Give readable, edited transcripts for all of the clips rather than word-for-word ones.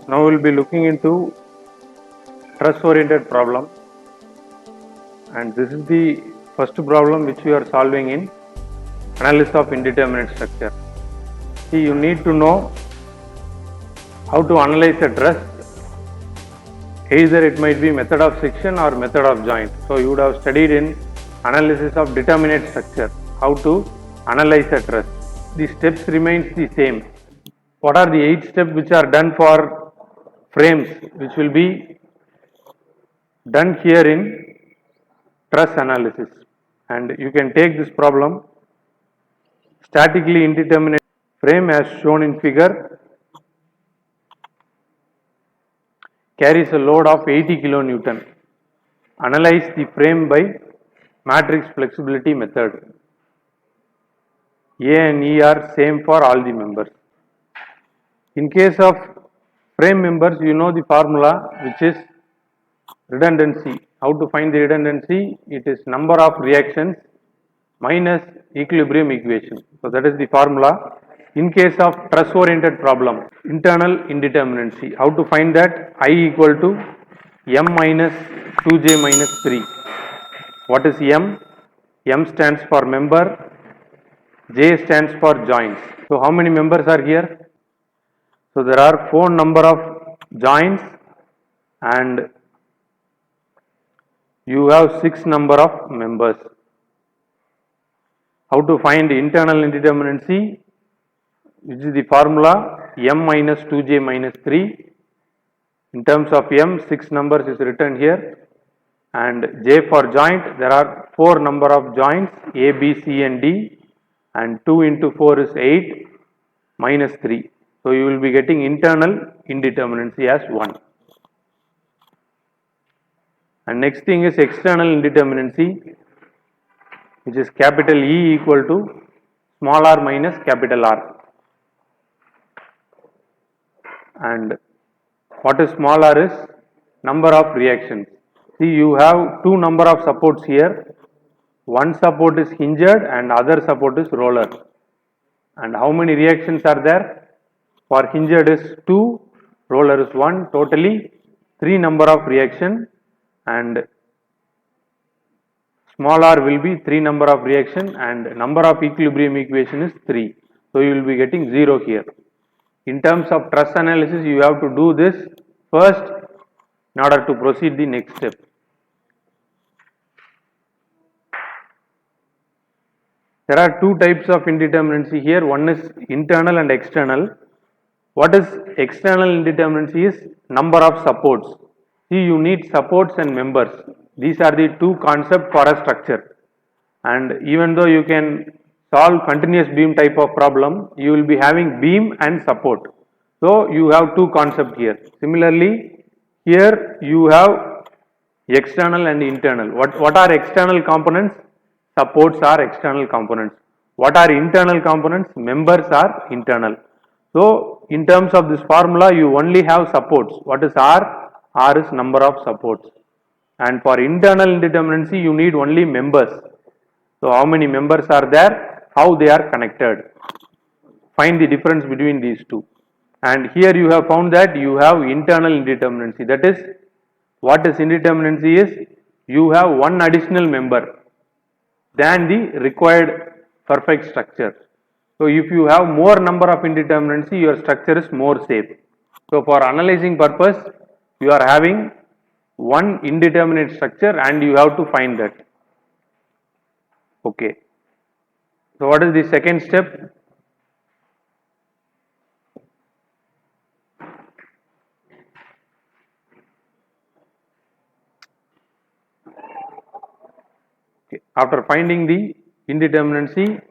Now we will be looking into truss oriented problem, and this is the first problem which we are solving in analysis of indeterminate structure. See, you need to know how to analyze a truss. Either it might be method of section or method of joint. So you would have studied in analysis of determinate structure how to analyze a truss. The steps remains the same. What are the 8 steps which are done for frames, which will be done here in truss analysis? And you can take this problem. Statically indeterminate frame as shown in figure carries a load of 80 kilonewton. Analyze the frame by matrix flexibility method. A and E are same for all the members. In case of frame members, you know the formula, which is redundancy. How to find the redundancy? It is number of reactions minus equilibrium equation. So that is the formula. In case of truss oriented problem, internal indeterminacy. How to find that? I equal to m minus 2j minus 3. What is m? M stands for member, j stands for joints. So how many members are here? So there are 4 number of joints and you have 6 number of members. How to find internal indeterminacy? Which is the formula m minus 2j minus 3. In terms of m, 6 numbers is written here, and j for joint, there are 4 number of joints a, b, c and d, and 2 into 4 is 8 minus 3. So you will be getting internal indeterminacy as 1. And next thing is external indeterminacy, which is capital E equal to small r minus capital R. And what is small r is number of reactions. See, you have 2 number of supports here. One support is hinged and other support is roller. And how many reactions are there? For hinged is 2, roller is 1, totally 3 number of reaction, and small r will be 3 number of reaction and number of equilibrium equation is 3. So you will be getting 0 here. In terms of truss analysis, you have to do this first in order to proceed the next step. There are 2 types of indeterminacy here. One is internal and external. What is external indeterminacy is number of supports. See, you need supports and members. These are the 2 concepts for a structure. And even though you can solve continuous beam type of problem, you will be having beam and support. So you have 2 concepts here. Similarly, here you have external and internal. What are external components? Supports are external components. What are internal components? Members are internal. So in terms of this formula, you only have supports. What is R? R is number of supports. And for internal indeterminacy, you need only members. So how many members are there? How they are connected? Find the difference between these 2. And here you have found that you have internal indeterminacy. That is, what is indeterminacy is, you have one additional member than the required perfect structure. So if you have more number of indeterminacy, your structure is more safe. So for analyzing purpose, you are having one indeterminate structure and you have to find that. Okay. So what is the second step? Okay. After finding the indeterminacy,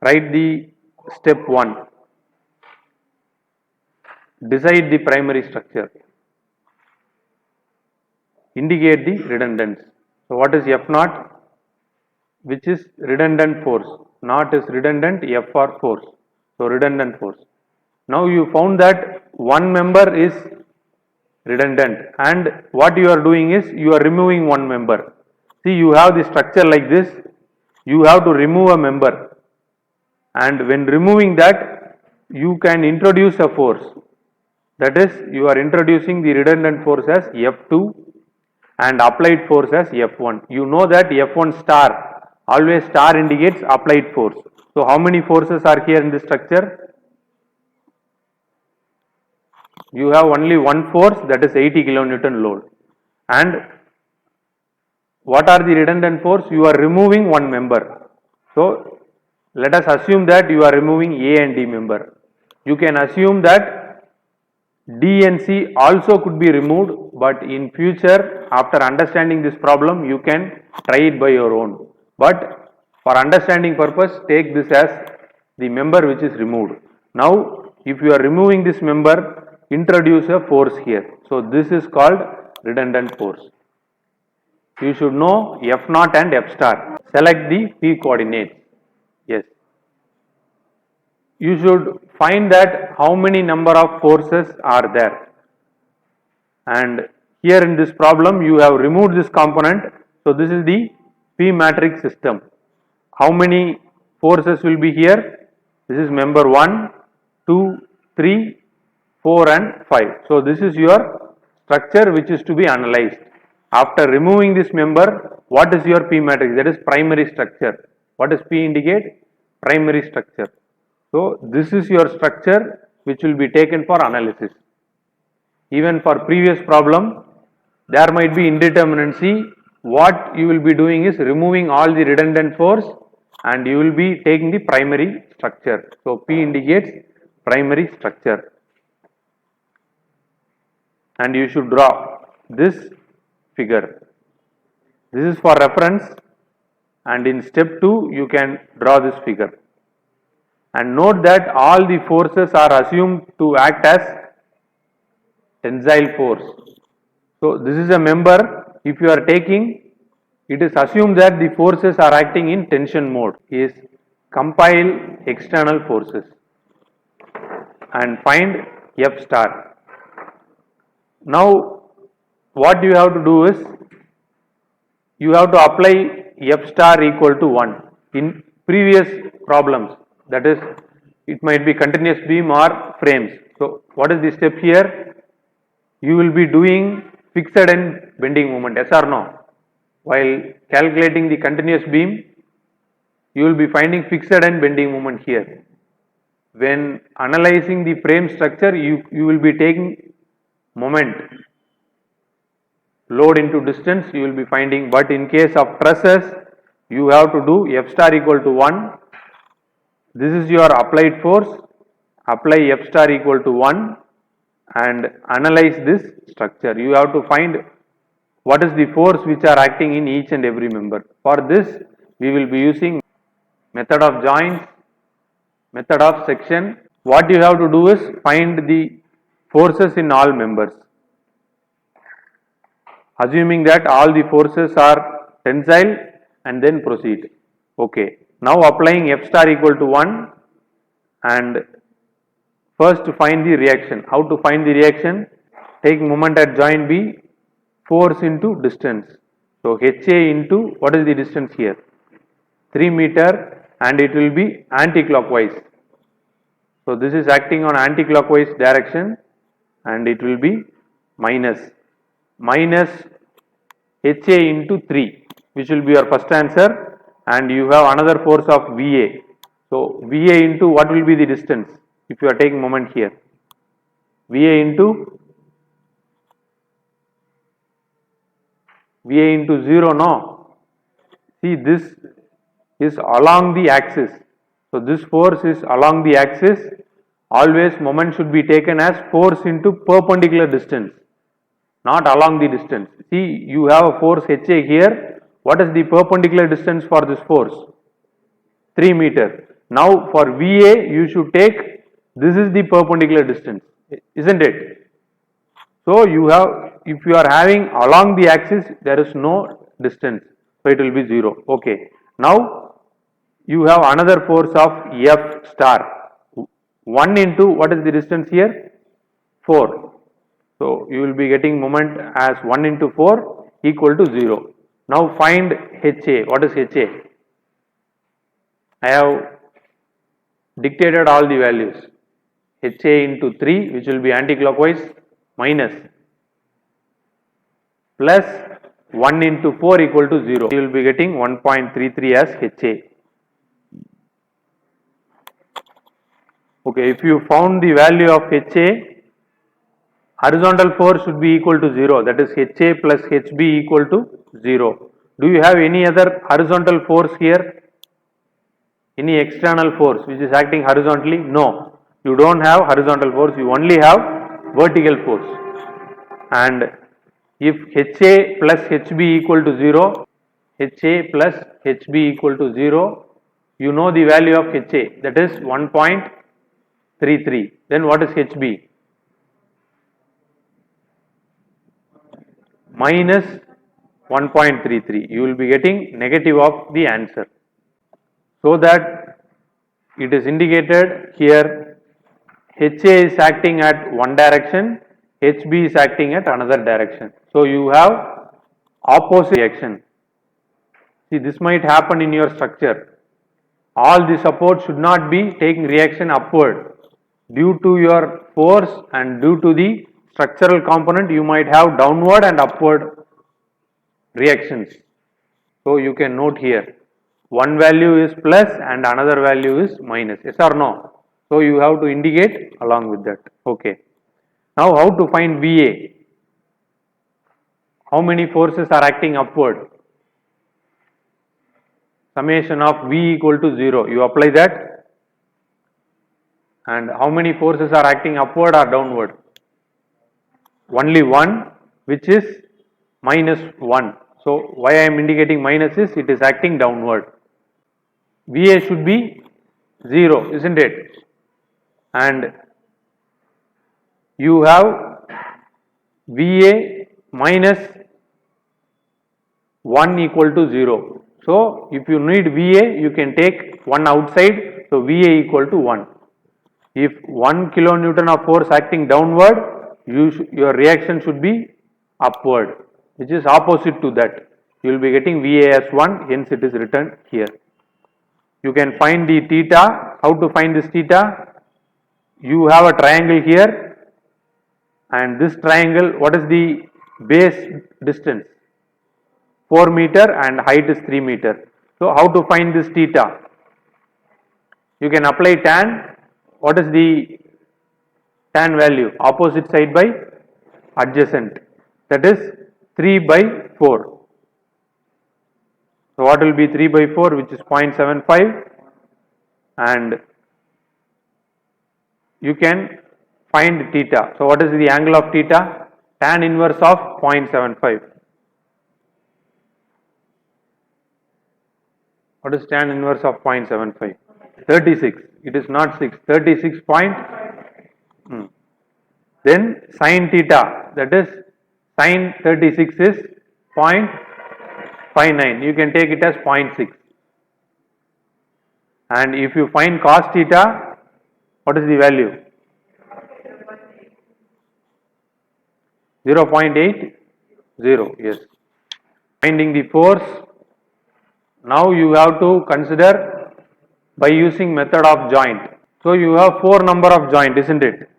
write the step 1. Decide the primary structure. Indicate the redundance. So what is F naught? Which is redundant force. Naught is redundant, F for force. So redundant force. Now you found that one member is redundant, and what you are doing is you are removing one member. See, you have the structure like this, you have to remove a member, and when removing that, you can introduce a force. That is, you are introducing the redundant force as F2 and applied force as F1. You know that F1 star, always star indicates applied force. So how many forces are here in this structure? You have only one force, that is 80 kilonewton load. And what are the redundant force? You are removing one member. So let us assume that you are removing A and D member. You can assume that D and C also could be removed, but in future, after understanding this problem, you can try it by your own. But for understanding purpose, take this as the member which is removed. Now, if you are removing this member, introduce a force here. So this is called redundant force. You should know F naught and F star. Select the P coordinates. Yes. You should find that how many number of forces are there. And here in this problem, you have removed this component. So this is the P matrix system. How many forces will be here? This is member 1, 2, 3, 4 and 5. So this is your structure which is to be analyzed. After removing this member, what is your P matrix? That is primary structure. What does P indicate? Primary structure. So this is your structure which will be taken for analysis. Even for previous problem, there might be indeterminacy. What you will be doing is removing all the redundant force and you will be taking the primary structure. So P indicates primary structure. And you should draw this figure. This is for reference, and in step 2 you can draw this figure. And note that all the forces are assumed to act as tensile force. So this is a member. If you are taking, it is assumed that the forces are acting in tension mode. Is compile external forces and find F star. Now what you have to do is, you have to apply F star equal to 1 in previous problems, that is, it might be continuous beam or frames. So what is the step here? You will be doing fixed end bending moment, yes or no? While calculating the continuous beam, you will be finding fixed end bending moment here. When analyzing the frame structure, you will be taking moment, load into distance you will be finding, but in case of trusses, you have to do F star equal to 1. This is your applied force. Apply F star equal to 1 and analyze this structure. You have to find what is the force which are acting in each and every member. For this, we will be using method of joints, method of section. What you have to do is find the forces in all members, assuming that all the forces are tensile, and then proceed. Okay. Now applying F star equal to 1 and first find the reaction. How to find the reaction? Take moment at joint B, force into distance. So HA into, what is the distance here? 3 meter, and it will be anti-clockwise. So this is acting on anti-clockwise direction and it will be minus HA into 3, which will be your first answer, and you have another force of VA. So VA into what will be the distance if you are taking moment here? VA into 0, no? See, this is along the axis. So this force is along the axis. Always moment should be taken as force into perpendicular distance, not along the distance. See, you have a force HA here. What is the perpendicular distance for this force? 3 meter. Now for VA, you should take, this is the perpendicular distance, isn't it? So you have, if you are having along the axis, there is no distance, so it will be 0. Okay. Now you have another force of F star. 1 into, what is the distance here? 4. So you will be getting moment as 1 into 4 equal to 0. Now find HA. What is HA? I have dictated all the values. HA into 3, which will be anti-clockwise, minus plus 1 into 4 equal to 0. You will be getting 1.33 as HA. Okay, if you found the value of HA, horizontal force should be equal to 0, that is HA plus HB equal to 0. Do you have any other horizontal force here? Any external force which is acting horizontally? No, you don't have horizontal force, you only have vertical force. And if HA plus HB equal to 0, HA plus HB equal to 0, you know the value of HA, that is 1.33. Then what is HB? Minus 1.33. You will be getting negative of the answer. So that it is indicated here, HA is acting at one direction, HB is acting at another direction. So you have opposite reaction. See, this might happen in your structure. All the support should not be taking reaction upward. Due to your force and due to the structural component, you might have downward and upward reactions. So you can note here, one value is plus and another value is minus, yes or no? So you have to indicate along with that. Okay. Now how to find VA? How many forces are acting upward? Summation of V equal to 0. You apply that. And how many forces are acting upward or downward? Only one, which is minus 1. So why I am indicating minus is it is acting downward. VA should be 0, isn't it? And you have VA minus 1 equal to 0. So if you need VA, you can take 1 outside, so VA equal to 1. If 1 kilonewton of force acting downward, your reaction should be upward, which is opposite to that. You will be getting VA as 1, hence it is written here. You can find the theta. How to find this theta? You have a triangle here, and this triangle, what is the base distance? 4 meter and height is 3 meter. So how to find this theta? You can apply tan. What is the tan value? Opposite side by adjacent, that is 3 by 4. So what will be 3 by 4, which is 0.75, and you can find theta. So what is the angle of theta? Tan inverse of 0.75. What is tan inverse of 0.75? 36. It is not 6. 36 point. Then sin theta, that is sin 36 is 0.59. You can take it as 0.6. And if you find cos theta, what is the value? 0.80. Yes. Finding the force. Now you have to consider by using method of joint. So you have 4 number of joint, isn't it?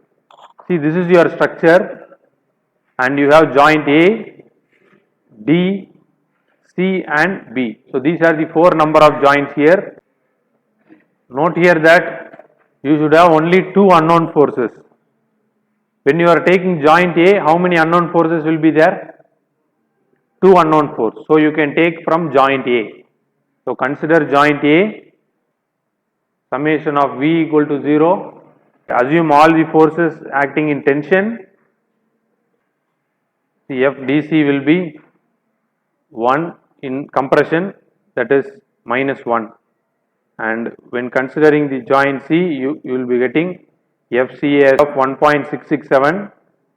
See, this is your structure and you have joint A, D, C and B. So these are the 4 number of joints here. Note here that you should have only 2 unknown forces. When you are taking joint A, how many unknown forces will be there? 2 unknown forces. So you can take from joint A. So consider joint A, summation of V equal to 0. Assume all the forces acting in tension. The FDC will be 1 in compression, that is minus 1. And when considering the joint C, you will be getting FCA of 1.667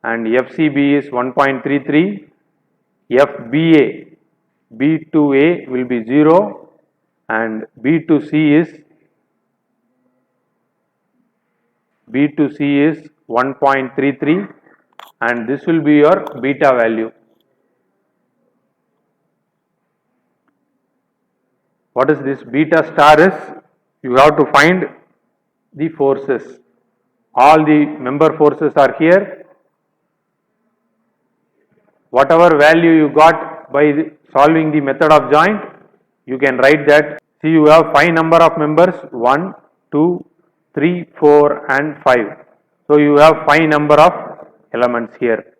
and FCB is 1.33, FBA, B2A will be 0 and B2C is 1.33 and this will be your beta value. What is this? Beta star is, you have to find the forces. All the member forces are here. Whatever value you got by solving the method of joint, you can write that. See, you have 5 number of members, 1, 2, 3, 4 and 5. So you have 5 number of elements here.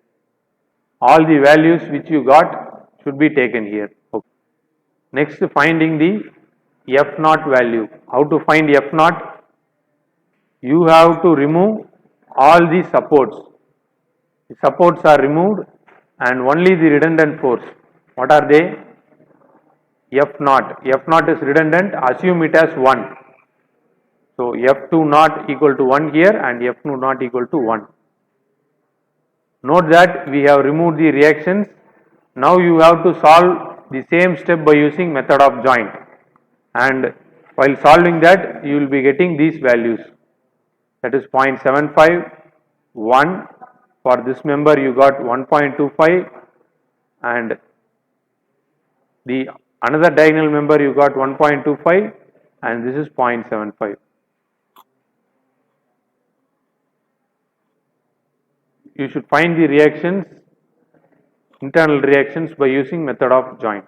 All the values which you got should be taken here. Okay. Next, finding the F naught value. How to find F naught? You have to remove all the supports. The supports are removed and only the redundant force. What are they? F naught. F naught is redundant. Assume it as 1. So F2 naught equal to 1 here and F2 naught equal to 1. Note that we have removed the reactions. Now you have to solve the same step by using method of joint. And while solving that, you will be getting these values. That is 0.75, 1. For this member you got 1.25 and the another diagonal member you got 1.25 and this is 0.75. You should find the reactions, internal reactions by using method of joint.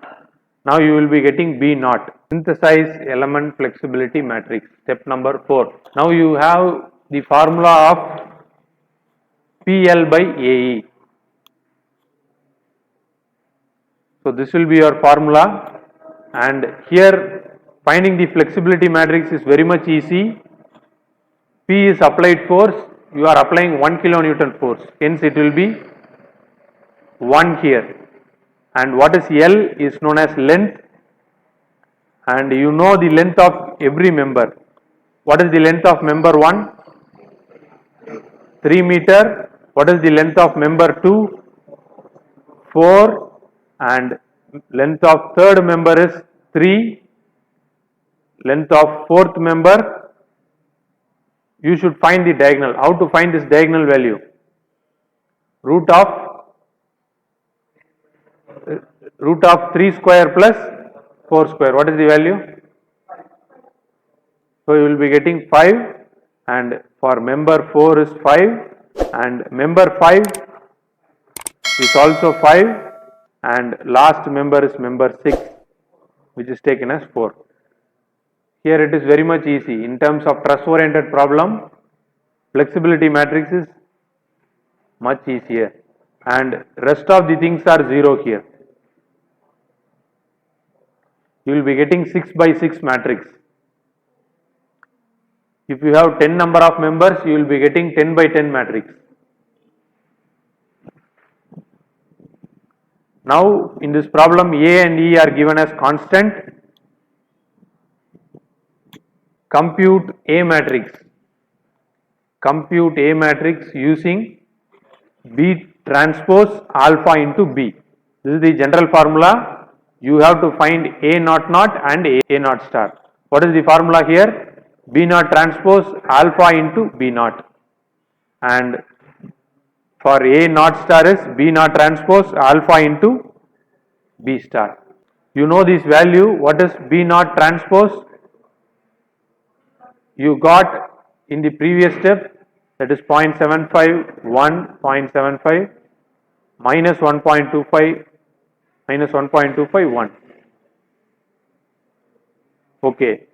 Now you will be getting B naught. Synthesize element flexibility matrix. Step number 4. Now you have the formula of PL by AE. So this will be your formula, and here finding the flexibility matrix is very much easy. P is applied force, you are applying 1 kilonewton force, hence it will be 1 here. And what is L is known as length, and you know the length of every member. What is the length of member 1? 3 meter. What is the length of member 2? 4. And length of third member is 3. Length of fourth member, you should find the diagonal. How to find this diagonal value? Root of 3 square plus 4 square. What is the value? So you will be getting 5, and for member 4 is 5 and member 5 is also 5 and last member is member 6, which is taken as 4. Here it is very much easy. In terms of truss oriented problem, flexibility matrix is much easier and rest of the things are 0 here. You will be getting 6 by 6 matrix. If you have 10 number of members, you will be getting 10 by 10 matrix. Now in this problem, A and E are given as constant. Compute A matrix. Compute A matrix using B transpose alpha into B. This is the general formula. You have to find A naught naught and A naught star. What is the formula here? B naught transpose alpha into B naught. And for A naught star is B naught transpose alpha into B star. You know this value. What is B naught transpose? You got in the previous step, that is 0.75, 1, 0.75, minus 1.25, minus 1.25, 1. Okay.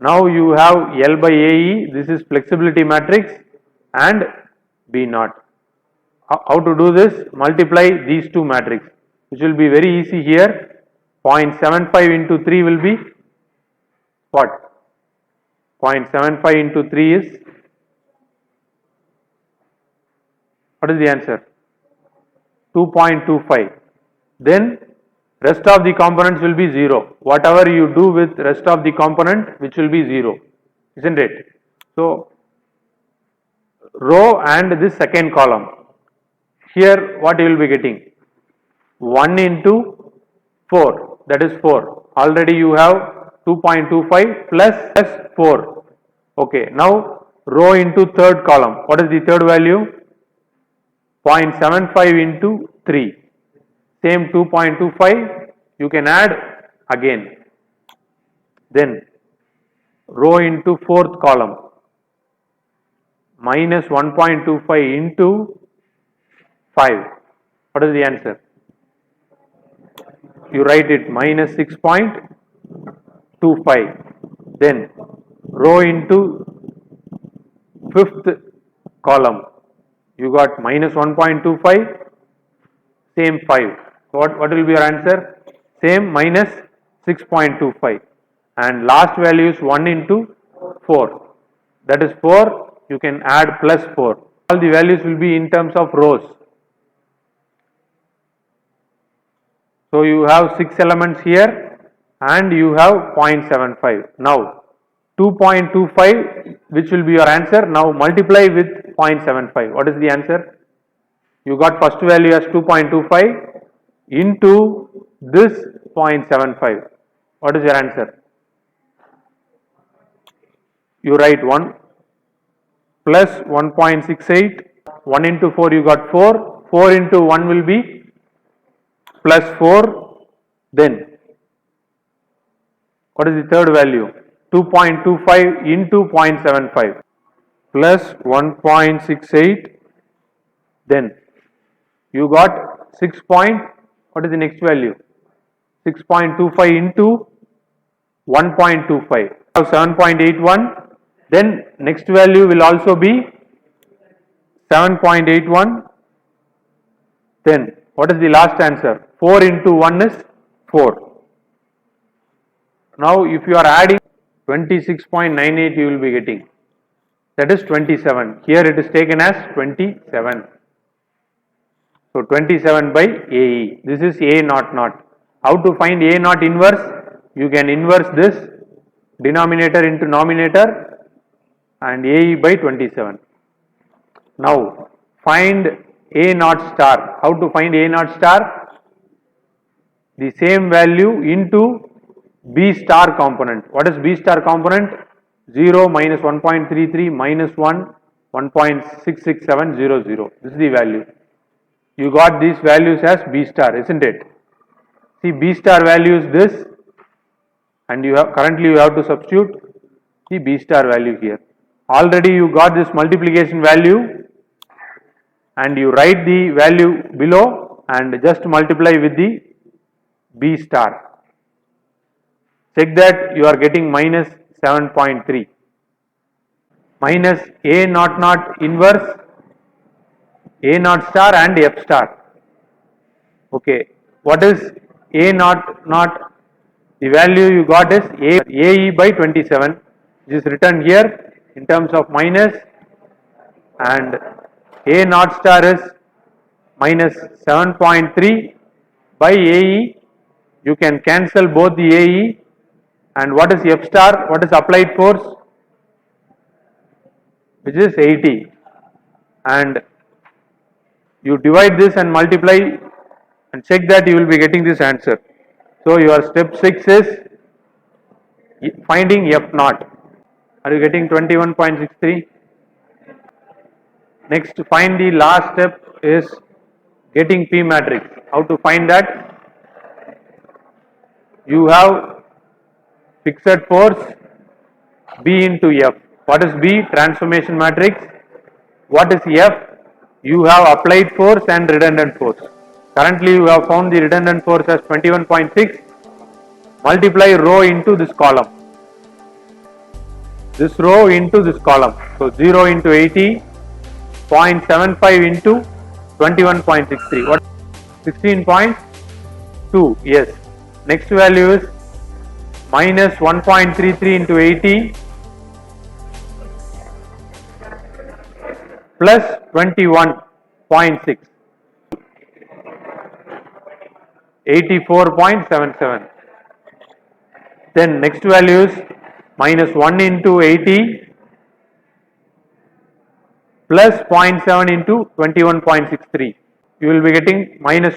Now you have L by AE, this is flexibility matrix, and B naught. How to do this? Multiply these two matrices, which will be very easy here. 0.75 into 3 will be what? 0.75 into 3 is, what is the answer? 2.25. Then rest of the components will be 0. Whatever you do with rest of the component, which will be 0, isn't it? So row and this second column. Here what you will be getting? 1 into 4, that is 4. Already you have 2.25 plus 4. Okay, now row into third column. What is the third value? 0.75 into 3. Same 2.25, you can add again. Then row into fourth column. minus 1.25 into 5. What is the answer? You write it minus 6.25. Then row into fifth column. You got minus 1.25, same 5. What will be your answer? Same minus 6.25. And last value is 1 into 4. That is 4. You can add plus 4. All the values will be in terms of rows. So you have 6 elements here and you have 0.75. Now 2.25, which will be your answer. Now multiply with 0.75. What is the answer? You got first value as 2.25 into this 0.75. What is your answer? You write 1 plus 1.68. 1 into 4 you got 4. 4 into 1 will be plus 4. Then what is the third value? 2.25 into 0.75 plus 1.68. Then you got 6. What is the next value? 6.25 into 1.25. 7.81. Then next value will also be 7.81. Then what is the last answer? 4 into 1 is 4. Now if you are adding 26.98, you will be getting. That is 27. Here it is taken as 27. So 27 by AE. This is A naught naught. How to find A naught inverse? You can inverse this denominator into numerator and AE by 27. Now find A naught star. How to find A naught star? The same value into B star component. What is B star component? 0 minus 1.33 minus 1 1.66700. This is the value. You got these values as B star, isn't it? See, B star value is this, and you have currently you have to substitute the B star value here. Already you got this multiplication value, and you write the value below and just multiply with the B star. Check that you are getting minus 7.3. Minus A naught naught inverse, A naught star and F star. Okay, what is A naught naught? The value you got is AE by 27, which is written here in terms of minus, and A naught star is minus 7.3 by AE. You can cancel both the AE, and what is F star? What is applied force? Which is 80, and you divide this and multiply and check that you will be getting this answer. So your step 6 is finding F naught. Are you getting 21.63? Next, find the last step is getting P matrix. How to find that? You have fixed force B into F. What is B? Transformation matrix. What is F? You have applied force and redundant force. Currently you have found the redundant force as 21.6. Multiply row into this column. This row into this column. So 0 into 80, 0.75 into 21.63. What? 16.2. Yes. Next value is minus 1.33 into 80 plus 21.6. 84.77. Then next value is minus 1 into 80 plus 0.7 into 21.63. You will be getting minus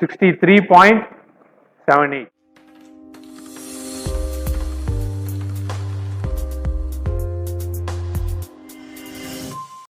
63.78.